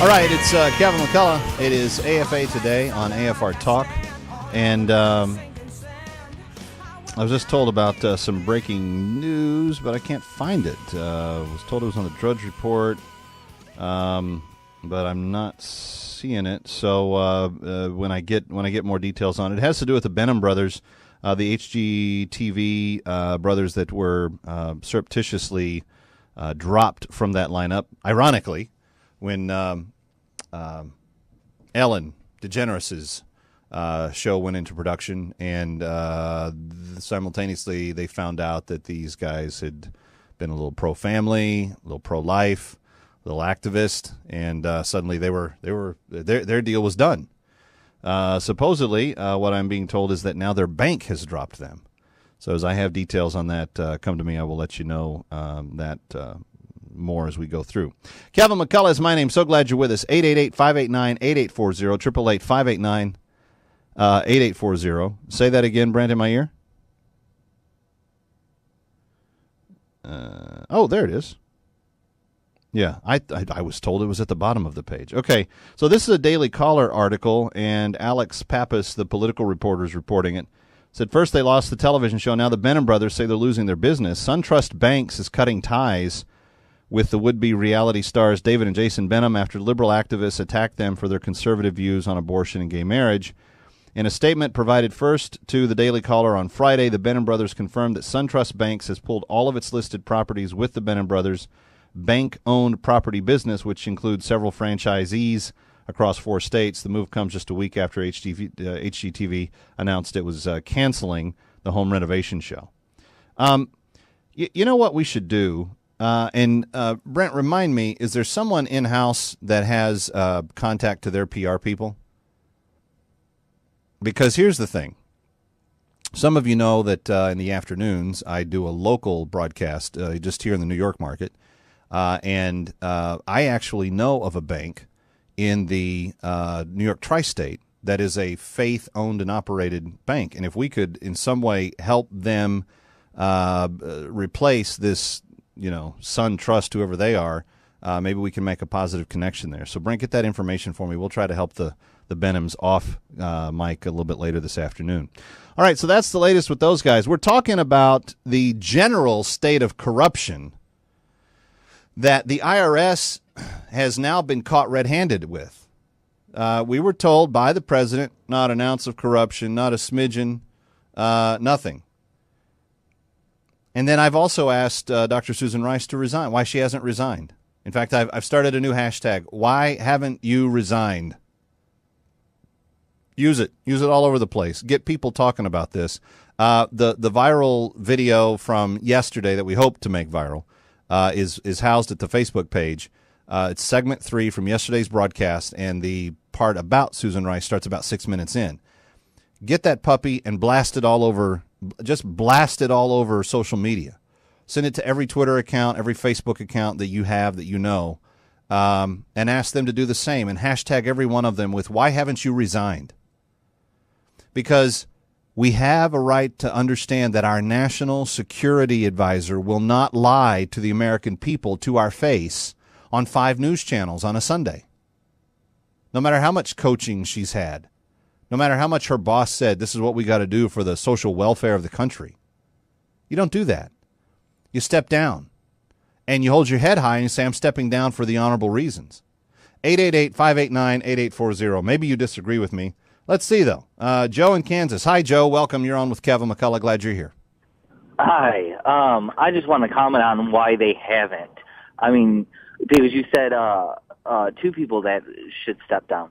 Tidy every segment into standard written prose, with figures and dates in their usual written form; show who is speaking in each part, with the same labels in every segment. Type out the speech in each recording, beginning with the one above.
Speaker 1: right, it's Kevin McCullough. It is AFA Today on AFR Talk. And I was just told about some breaking news, but I can't find it. I was told it was on the Drudge Report, but I'm not seeing it. So when I get more details on it, it has to do with the Benham brothers, the HGTV brothers that were surreptitiously dropped from that lineup. Ironically, when Ellen DeGeneres's show went into production, and simultaneously they found out that these guys had been a little pro-family, a little pro-life, a little activist, and suddenly their deal was done. Supposedly, what I'm being told is that now their bank has dropped them. So as I have details on that come to me, I will let you know that more as we go through. Kevin McCullough is my name. So glad you're with us. 888-589-8840, 888-589-8840. Say that again, Brent, in my ear. There it is. Yeah, I was told it was at the bottom of the page. Okay, so this is a Daily Caller article, and Alex Pappas, the political reporter, is reporting it. Said first they lost the television show. Now the Benham brothers say they're losing their business. SunTrust Banks is cutting ties with the would-be reality stars David and Jason Benham after liberal activists attacked them for their conservative views on abortion and gay marriage. In a statement provided first to the Daily Caller on Friday, the Benham brothers confirmed that SunTrust Banks has pulled all of its listed properties with the Benham brothers' bank-owned property business, which includes several franchisees across 4 states. The move comes just a week after HGTV announced it was canceling the home renovation show. You know what we should do? Brent, remind me, is there someone in-house that has contact to their PR people? Because here's the thing. Some of you know that in the afternoons I do a local broadcast just here in the New York market. And I actually know of a bank in the New York tri-state that is a faith-owned and operated bank. And if we could in some way help them replace this, SunTrust, whoever they are, maybe we can make a positive connection there. So, Brent, get that information for me. We'll try to help the Benhams off mic a little bit later this afternoon. All right, so that's the latest with those guys. We're talking about the general state of corruption that the IRS has now been caught red-handed with. We were told by the president, not an ounce of corruption, not a smidgen, nothing. And then I've also asked Dr. Susan Rice to resign, why she hasn't resigned. In fact, I've started a new hashtag, why haven't you resigned? Use it all over the place. Get people talking about this. The viral video from yesterday that we hope to make viral is housed at the Facebook page. It's segment 3 from yesterday's broadcast, and the part about Susan Rice starts about 6 minutes in. Get that puppy and blast it all over social media. Send it to every Twitter account, every Facebook account that you have that you know, and ask them to do the same, and hashtag every one of them with, why haven't you resigned? Because we have a right to understand that our national security advisor will not lie to the American people to our face on 5 news channels on a Sunday. No matter how much coaching she's had, no matter how much her boss said, this is what we got to do for the social welfare of the country. You don't do that. You step down, and you hold your head high and you say, I'm stepping down for the honorable reasons. 888-589-8840. Maybe you disagree with me. Let's see, though. Joe in Kansas. Hi, Joe. Welcome. You're on with Kevin McCullough. Glad you're here.
Speaker 2: Hi. I just want to comment on why they haven't. I mean, because you said 2 people that should step down,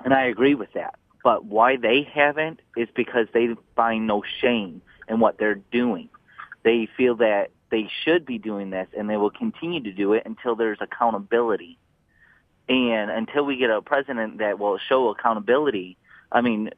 Speaker 2: and I agree with that. But why they haven't is because they find no shame in what they're doing. They feel that they should be doing this, and they will continue to do it until there's accountability. And until we get a president that will show accountability, I mean,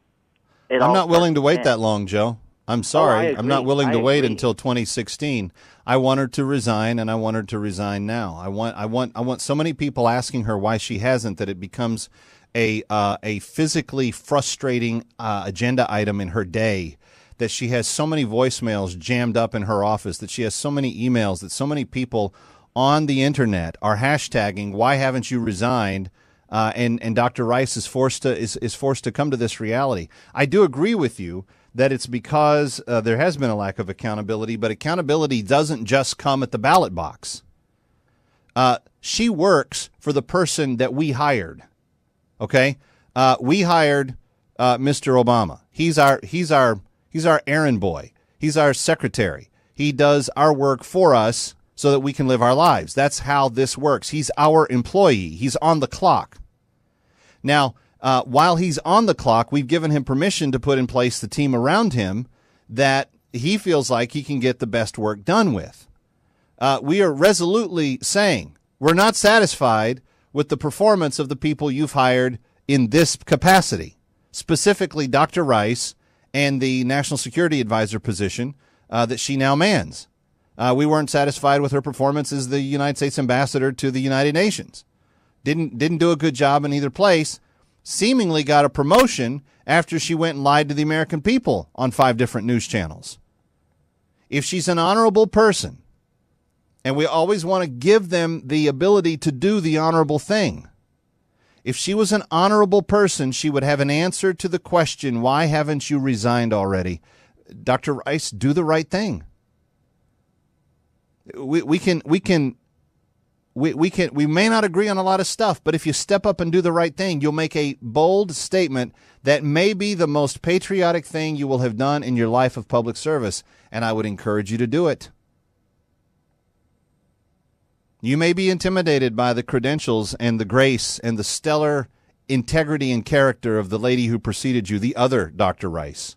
Speaker 1: I'm not willing to wait that long, Joe. I'm sorry. I'm not willing to wait until 2016. I want her to resign, and I want her to resign now. I want so many people asking her why she hasn't that it becomes a physically frustrating agenda item in her day, that she has so many voicemails jammed up in her office, that she has so many emails, that so many people on the internet are hashtagging, why haven't you resigned, and Dr. Rice is forced to come to this reality. I do agree with you that it's because there has been a lack of accountability, but accountability doesn't just come at the ballot box. She works for the person that we hired. Okay, we hired Mr. Obama. He's our errand boy. He's our secretary. He does our work for us so that we can live our lives. That's how this works. He's our employee. He's on the clock. Now, while he's on the clock, we've given him permission to put in place the team around him that he feels like he can get the best work done with. We are resolutely saying we're not satisfied with the performance of the people you've hired in this capacity, specifically Dr. Rice and the National Security Advisor position that she now mans. We weren't satisfied with her performance as the United States ambassador to the United Nations. Didn't do a good job in either place. Seemingly got a promotion after she went and lied to the American people on 5 different news channels. If she's an honorable person, and we always want to give them the ability to do the honorable thing. If she was an honorable person, she would have an answer to the question, why haven't you resigned already? Dr. Rice, do the right thing. We may not agree on a lot of stuff, but if you step up and do the right thing, you'll make a bold statement that may be the most patriotic thing you will have done in your life of public service, and I would encourage you to do it. You may be intimidated by the credentials and the grace and the stellar integrity and character of the lady who preceded you, the other Dr. Rice.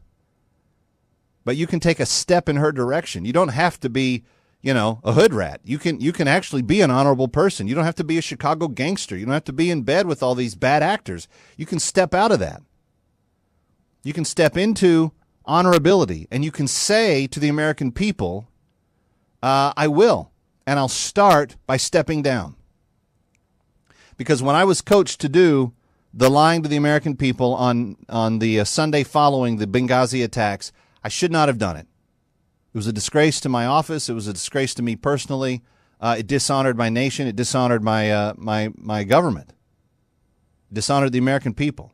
Speaker 1: But you can take a step in her direction. You don't have to be, a hood rat. You can actually be an honorable person. You don't have to be a Chicago gangster. You don't have to be in bed with all these bad actors. You can step out of that. You can step into honorability, and you can say to the American people, I will. And I'll start by stepping down. Because when I was coached to do the lying to the American people on the Sunday following the Benghazi attacks, I should not have done it. It was a disgrace to my office. It was a disgrace to me personally. It dishonored my nation. It dishonored my government. It dishonored the American people.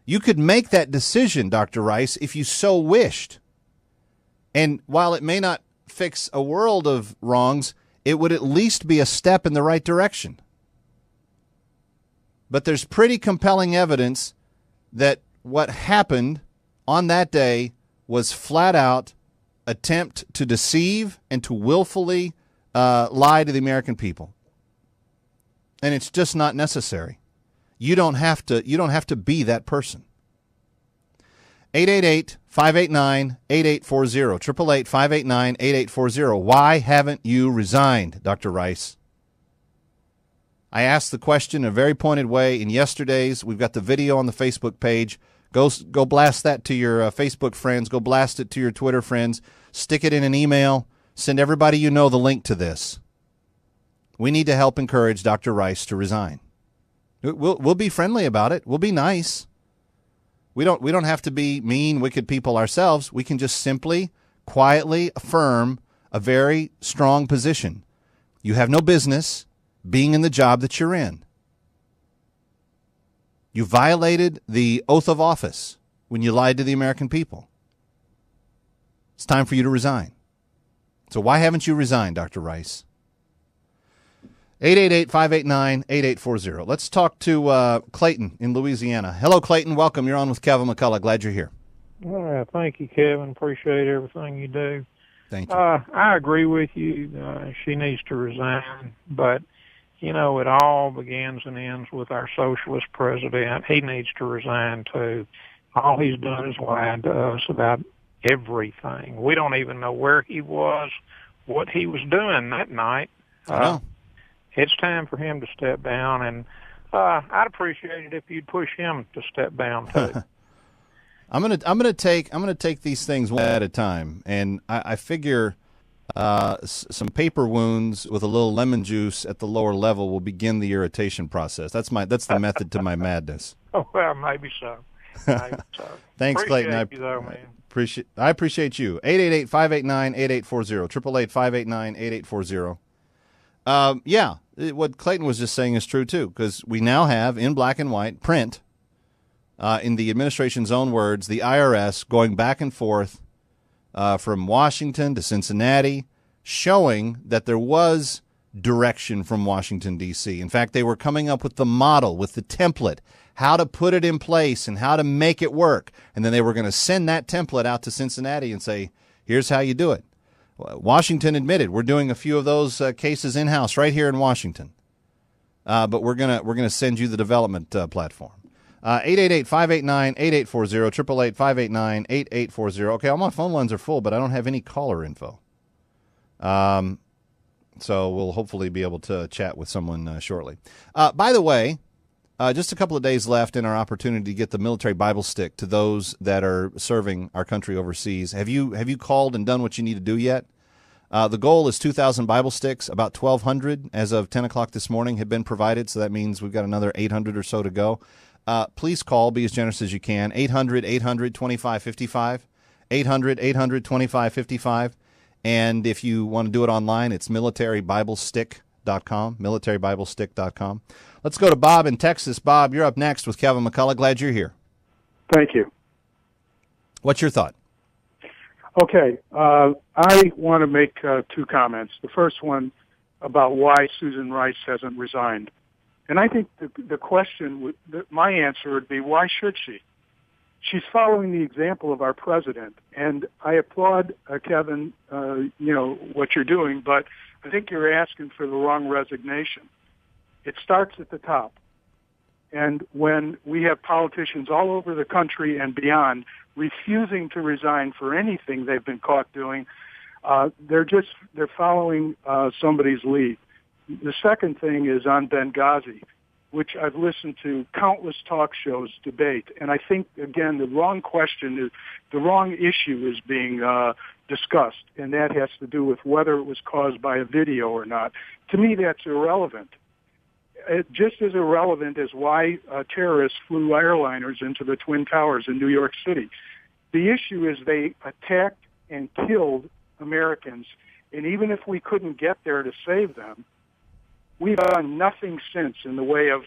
Speaker 1: You could make that decision, Dr. Rice, if you so wished. And while it may not fix a world of wrongs, it would at least be a step in the right direction. But there's pretty compelling evidence that what happened on that day was flat out attempt to deceive and to willfully lie to the American people. And it's just not necessary. You don't have to be that person. 888-589-8840. 888-589-8840. Why haven't you resigned, Dr. Rice? I asked the question in a very pointed way in yesterday's. We've got the video on the Facebook page. Go blast that to your Facebook friends. Go blast it to your Twitter friends. Stick it in an email. Send everybody you know the link to this. We need to help encourage Dr. Rice to resign. We'll be friendly about it. We'll be nice. We don't have to be mean, wicked people ourselves. We can just simply, quietly affirm a very strong position. You have no business being in the job that you're in. You violated the oath of office when you lied to the American people. It's time for you to resign. So why haven't you resigned, Dr. Rice? 888-589-8840. Let's talk to Clayton in Louisiana. Hello, Clayton. Welcome. You're on with Kevin McCullough. Glad you're here.
Speaker 3: Thank you, Kevin. Appreciate everything you do.
Speaker 1: Thank you.
Speaker 3: I agree with you. She needs to resign. But, it all begins and ends with our socialist president. He needs to resign, too. All he's done is lied to us about everything. We don't even know where he was, what he was doing that night.
Speaker 1: I know.
Speaker 3: It's time for him to step down, and I'd appreciate it if you'd push him to step down too.
Speaker 1: I'm gonna take these things one at a time, and I figure some paper wounds with a little lemon juice at the lower level will begin the irritation process. That's the method to my madness.
Speaker 3: Oh, well, maybe so. Maybe so.
Speaker 1: Thanks, Clayton. I appreciate you. 888-589-8840. 888-589-8840. What Clayton was just saying is true, too, because we now have, in black and white, print, in the administration's own words, the IRS going back and forth from Washington to Cincinnati, showing that there was direction from Washington, D.C. In fact, they were coming up with the model, with the template, how to put it in place and how to make it work. And then they were going to send that template out to Cincinnati and say, here's how you do it. Washington admitted we're doing a few of those cases in-house right here in Washington. But we're gonna send you the development platform. 888-589-8840, 888-589-8840. Okay, all my phone lines are full, but I don't have any caller info. So we'll hopefully be able to chat with someone shortly. By the way, just a couple of days left in our opportunity to get the military Bible stick to those that are serving our country overseas. Have you called and done what you need to do yet? The goal is 2,000 Bible sticks. About 1,200 as of 10 o'clock this morning have been provided, so that means we've got another 800 or so to go. Please call. Be as generous as you can. 800-800-2555. 800-800-2555. And if you want to do it online, it's militarybiblestick.com, militarybiblestick.com. Let's go to Bob in Texas. Bob, you're up next with Kevin McCullough. Glad you're here.
Speaker 4: Thank you.
Speaker 1: What's your thought?
Speaker 4: Okay. I want to make two comments. The first one about why Susan Rice hasn't resigned. And I think the question, my answer would be, why should she? She's following the example of our president. And I applaud, Kevin, what you're doing, but I think you're asking for the wrong resignation. It starts at the top. And when we have politicians all over the country and beyond refusing to resign for anything they've been caught doing, they're following somebody's lead. The second thing is on Benghazi, which I've listened to countless talk shows debate. And I think, again, the wrong issue is being discussed, and that has to do with whether it was caused by a video or not. To me, that's irrelevant. Just as irrelevant as why terrorists flew airliners into the Twin Towers in New York City. The issue is they attacked and killed Americans, and even if we couldn't get there to save them, we've done nothing since in the way of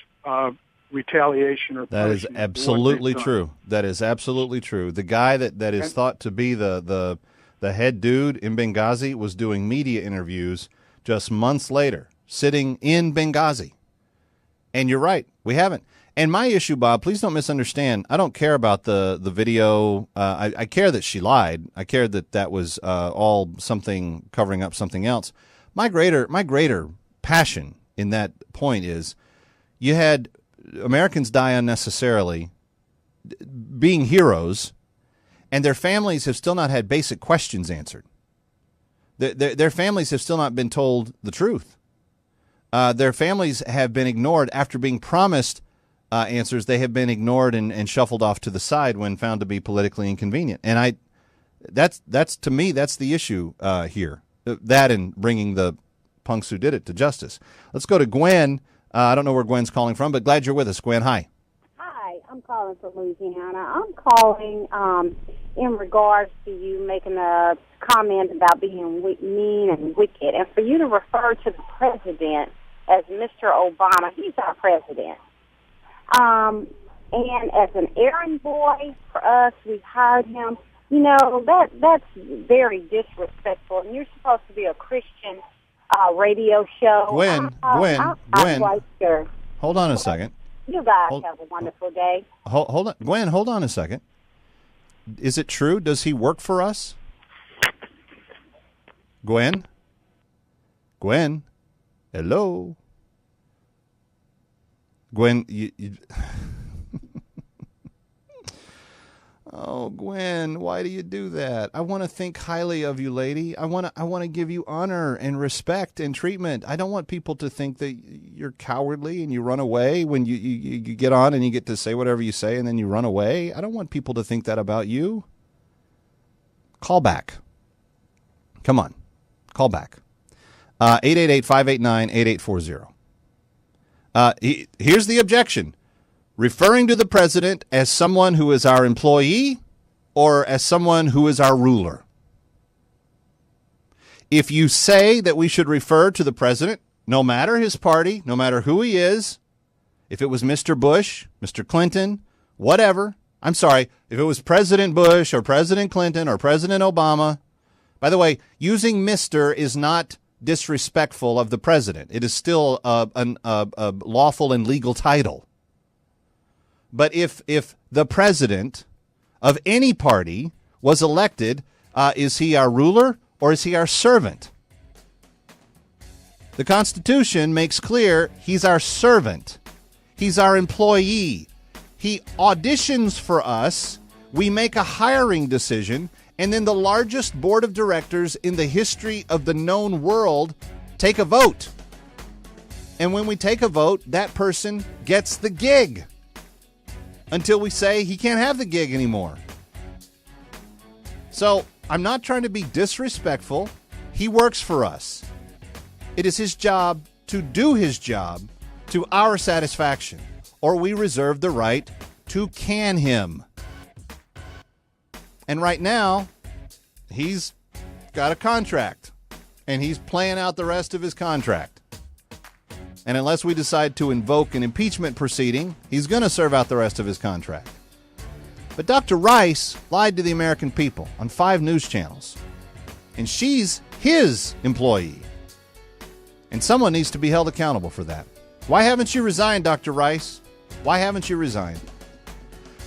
Speaker 4: retaliation or punishment.
Speaker 1: That is absolutely true. That is absolutely true. The guy that is thought to be the head dude in Benghazi was doing media interviews just months later, sitting in Benghazi. And you're right, we haven't. And my issue, Bob, please don't misunderstand. I don't care about the video. I care that she lied. I care that was all something covering up something else. My greater passion in that point is you had Americans die unnecessarily, being heroes, and their families have still not had basic questions answered. Their families have still not been told the truth. Their families have been ignored after being promised answers. They have been ignored and shuffled off to the side when found to be politically inconvenient. And that's to me, that's the issue here. That and bringing the punks who did it to justice. Let's go to Gwen. I don't know where Gwen's calling from, but glad you're with us, Gwen. Hi.
Speaker 5: Hi, I'm calling from Louisiana. I'm calling in regards to you making a comment about being mean and wicked, and for you to refer to the president as Mr. Obama. He's our president. And as an errand boy for us, we hired him. You know, that's very disrespectful, and you're supposed to be a Christian radio show.
Speaker 1: Gwen,
Speaker 5: I'm quite sure.
Speaker 1: Hold on a second.
Speaker 5: You guys have a wonderful day.
Speaker 1: Hold on. Gwen, hold on a second. Is it true? Does he work for us? Gwen? Gwen? Hello? Gwen, you Oh, Gwen, why do you do that? I want to think highly of you, lady. I want to give you honor and respect and treatment. I don't want people to think that you're cowardly and you run away when you get on and you get to say whatever you say and then you run away. I don't want people to think that about you. Call back. Come on. Call back. 888-589-8840. Here's the objection. Referring to the president as someone who is our employee or as someone who is our ruler. If you say that we should refer to the president, no matter his party, no matter who he is, if it was Mr. Bush, Mr. Clinton, whatever. I'm sorry, if it was President Bush or President Clinton or President Obama. By the way, using Mr. is not disrespectful of the president. It is still a lawful and legal title. But if the president of any party was elected, is he our ruler or is he our servant? The Constitution makes clear he's our servant. He's our employee. He auditions for us. We make a hiring decision, and then the largest board of directors in the history of the known world take a vote. And when we take a vote, that person gets the gig until we say he can't have the gig anymore. So I'm not trying to be disrespectful. He works for us. It is his job to do his job to our satisfaction, or we reserve the right to can him. And right now, he's got a contract, and he's playing out the rest of his contract. And unless we decide to invoke an impeachment proceeding, he's going to serve out the rest of his contract. But Dr. Rice lied to the American people on 5 news channels, and she's his employee. And someone needs to be held accountable for that. Why haven't you resigned, Dr. Rice? Why haven't you resigned?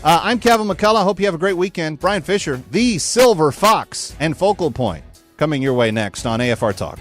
Speaker 1: I'm Kevin McCullough. I hope you have a great weekend. Brian Fisher, the Silver Fox and Focal Point, coming your way next on AFR Talk.